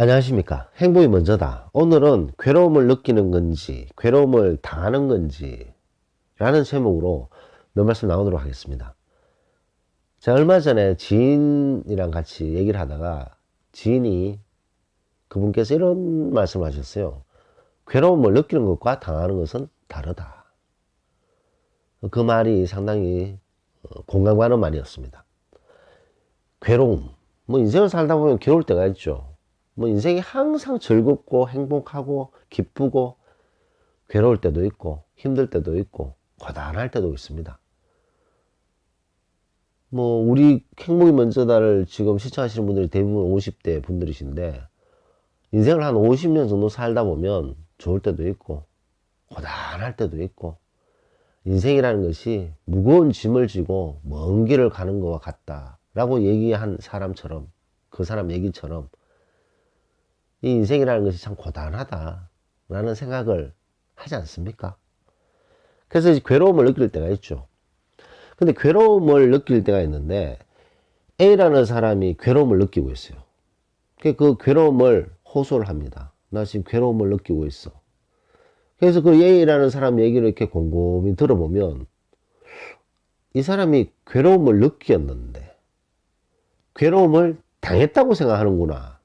안녕하십니까. 행복이 먼저다. 오늘은 괴로움을 느끼는 건지 괴로움을 당하는 건지 라는 제목으로 몇 말씀 나오도록 하겠습니다. 제가 얼마 전에 지인이랑 같이 얘기를 하다가 지인이 그분께서 이런 말씀을 하셨어요. 괴로움을 느끼는 것과 당하는 것은 다르다. 그 말이 상당히 공감 가는 말이었습니다. 괴로움. 인생을 살다 보면 괴로울 때가 있죠. 인생이 항상 즐겁고 행복하고 기쁘고 괴로울 때도 있고 힘들 때도 있고 고단할 때도 있습니다. 우리 행복이 먼저다를 지금 시청하시는 분들이 대부분 50대 분들이신데 인생을 한 50년 정도 살다 보면 좋을 때도 있고 고단할 때도 있고 인생이라는 것이 무거운 짐을 지고 먼 길을 가는 것과 같다 라고 얘기한 사람처럼 그 사람 얘기처럼 이 인생이라는 것이 참 고단하다 라는 생각을 하지 않습니까? 그래서 이제 괴로움을 느낄 때가 있죠. 근데 괴로움을 느낄 때가 있는데 A라는 사람이 괴로움을 느끼고 있어요. 그 괴로움을 호소를 합니다. 나 지금 괴로움을 느끼고 있어. 그래서 그 A라는 사람 얘기를 이렇게 곰곰이 들어보면 이 사람이 괴로움을 느꼈는데 괴로움을 당했다고 생각하는구나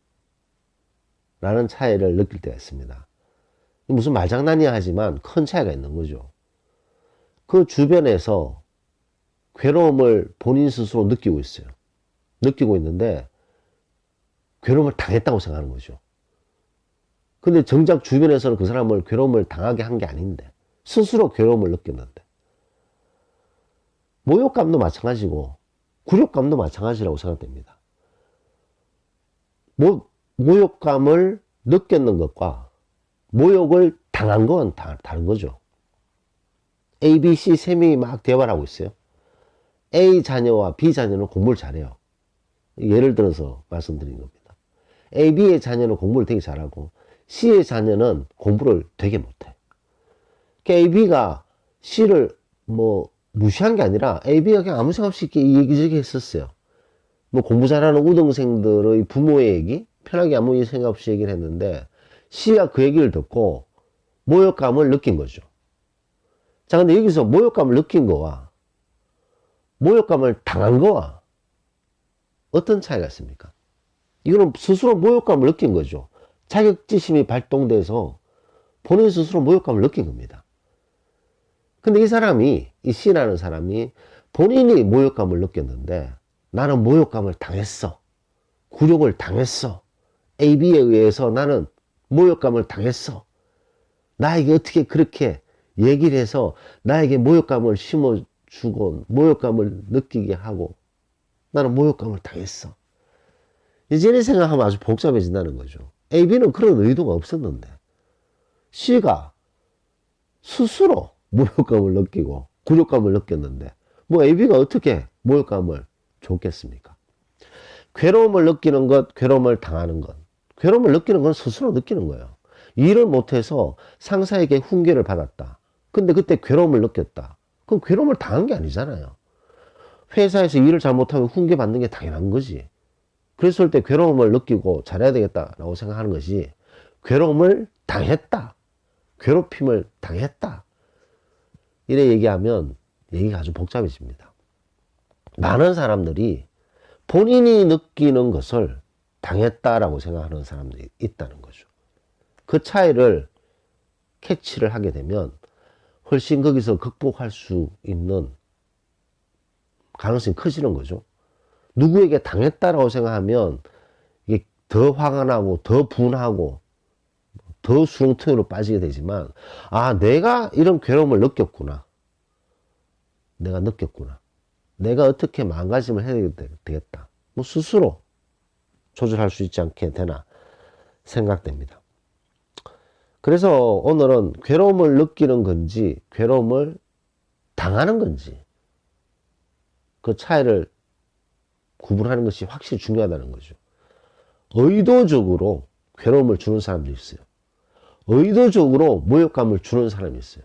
라는 차이를 느낄 때가 있습니다. 무슨 말장난이야 하지만 큰 차이가 있는 거죠. 그 주변에서 괴로움을 본인 스스로 느끼고 있어요. 느끼고 있는데 괴로움을 당했다고 생각하는 거죠. 근데 정작 주변에서는 그 사람을 괴로움을 당하게 한 게 아닌데 스스로 괴로움을 느꼈는데 모욕감도 마찬가지고 굴욕감도 마찬가지라고 생각됩니다. 모욕감을 느꼈는 것과 모욕을 당한 건 다른 거죠. A, B, C 세 명이 막 대화를 하고 있어요. A 자녀와 B 자녀는 공부를 잘해요. 예를 들어서 말씀드린 겁니다. A, B의 자녀는 공부를 되게 잘하고 C의 자녀는 공부를 되게 못해. A, B가 C를 무시한 게 아니라 A, B가 그냥 아무 생각 없이 이렇게 얘기저기 했었어요. 공부 잘하는 우등생들의 부모의 얘기? 편하게 아무 생각 없이 얘기를 했는데 C가 그 얘기를 듣고 모욕감을 느낀 거죠. 자, 근데 여기서 모욕감을 느낀 거와 모욕감을 당한 거와 어떤 차이가 있습니까? 이거는 스스로 모욕감을 느낀 거죠. 자격지심이 발동돼서 본인 스스로 모욕감을 느낀 겁니다. 근데 이 C라는 사람이 본인이 모욕감을 느꼈는데 나는 모욕감을 당했어. 굴욕을 당했어. A, B에 의해서 나는 모욕감을 당했어. 나에게 어떻게 그렇게 얘기를 해서 나에게 모욕감을 심어주고 모욕감을 느끼게 하고 나는 모욕감을 당했어. 이제 이 생각하면 아주 복잡해진다는 거죠. A, B는 그런 의도가 없었는데 C가 스스로 모욕감을 느끼고 굴욕감을 느꼈는데 A, B가 어떻게 모욕감을 줬겠습니까? 괴로움을 느끼는 것, 괴로움을 당하는 것. 괴로움을 느끼는 건 스스로 느끼는 거예요. 일을 못해서 상사에게 훈계를 받았다. 근데 그때 괴로움을 느꼈다. 그럼 괴로움을 당한 게 아니잖아요. 회사에서 일을 잘못하면 훈계 받는 게 당연한 거지. 그랬을 때 괴로움을 느끼고 잘해야 되겠다라고 생각하는 것이 괴로움을 당했다. 괴롭힘을 당했다. 이래 얘기하면 얘기가 아주 복잡해집니다. 많은 사람들이 본인이 느끼는 것을 당했다라고 생각하는 사람들이 있다는 거죠. 그 차이를 캐치를 하게 되면 훨씬 거기서 극복할 수 있는 가능성이 커지는 거죠. 누구에게 당했다라고 생각하면 이게 더 화가 나고 더 분하고 더 수렁텅이로 빠지게 되지만 내가 이런 괴로움을 느꼈구나. 내가 느꼈구나. 내가 어떻게 마음가짐을 해야 되겠다. 스스로 조절할 수 있지 않게 되나 생각됩니다. 그래서 오늘은 괴로움을 느끼는 건지 괴로움을 당하는 건지 그 차이를 구분하는 것이 확실히 중요하다는 거죠. 의도적으로 괴로움을 주는 사람도 있어요. 의도적으로 모욕감을 주는 사람이 있어요.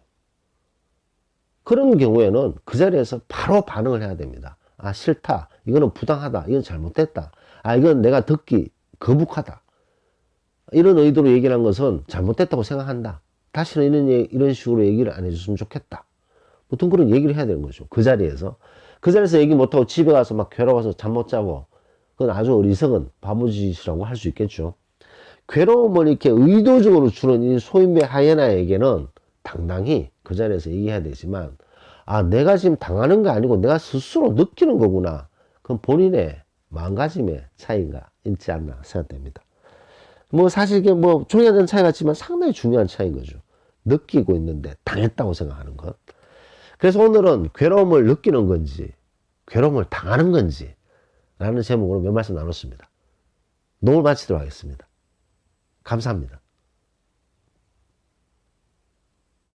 그런 경우에는 그 자리에서 바로 반응을 해야 됩니다. 싫다. 이거는 부당하다. 이건 잘못됐다. 이건 내가 듣기 거북하다. 이런 의도로 얘기를 한 것은 잘못됐다고 생각한다. 다시는 이런 식으로 얘기를 안 해줬으면 좋겠다. 보통 그런 얘기를 해야 되는 거죠. 그 자리에서. 그 자리에서 얘기 못하고 집에 가서 막 괴로워서 잠 못 자고, 그건 아주 어리석은 바보짓이라고 할 수 있겠죠. 괴로움을 이렇게 의도적으로 주는 이 소인배 하이에나에게는 당당히 그 자리에서 얘기해야 되지만, 아, 내가 지금 당하는 게 아니고 내가 스스로 느끼는 거구나. 그건 본인의 마음가짐의 차이가 있지 않나 생각됩니다. 뭐 사실 이게 뭐 중요한 차이 같지만 상당히 중요한 차이인 거죠. 느끼고 있는데 당했다고 생각하는 것. 그래서 오늘은 괴로움을 느끼는 건지, 괴로움을 당하는 건지, 라는 제목으로 몇 말씀 나눴습니다. 노을 마치도록 하겠습니다. 감사합니다.